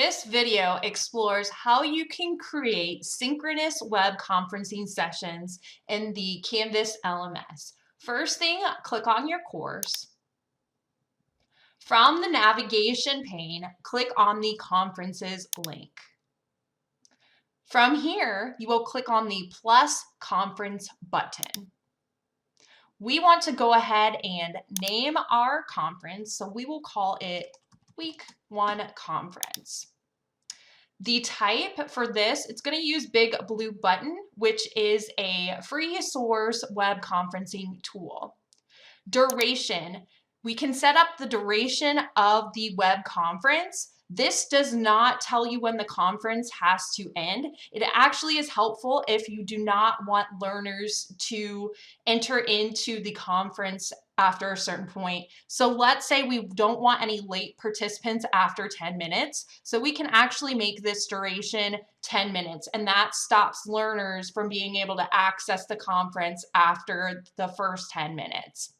This video explores how you can create synchronous web conferencing sessions in the Canvas LMS. First thing, click on your course. From the navigation pane, click on the conferences link. From here, you will click on the plus conference button. We want to go ahead and name our conference, so we will call it Week 1 Conference. The type for this, it's going to use Big Blue Button, which is a free source web conferencing tool. Duration, we can set up the duration of the web conference. This does not tell you when the conference has to end. It actually is helpful if you do not want learners to enter into the conference after a certain point. So let's say we don't want any late participants after 10 minutes. So we can actually make this duration 10 minutes, and that stops learners from being able to access the conference after the first 10 minutes.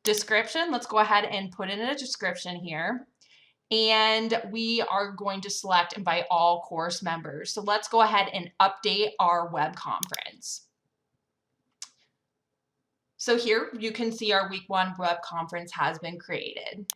Description, let's go ahead and put in a description here. And we are going to select invite all course members. So let's go ahead and update our web conference. So here you can see our week 1 web conference has been created.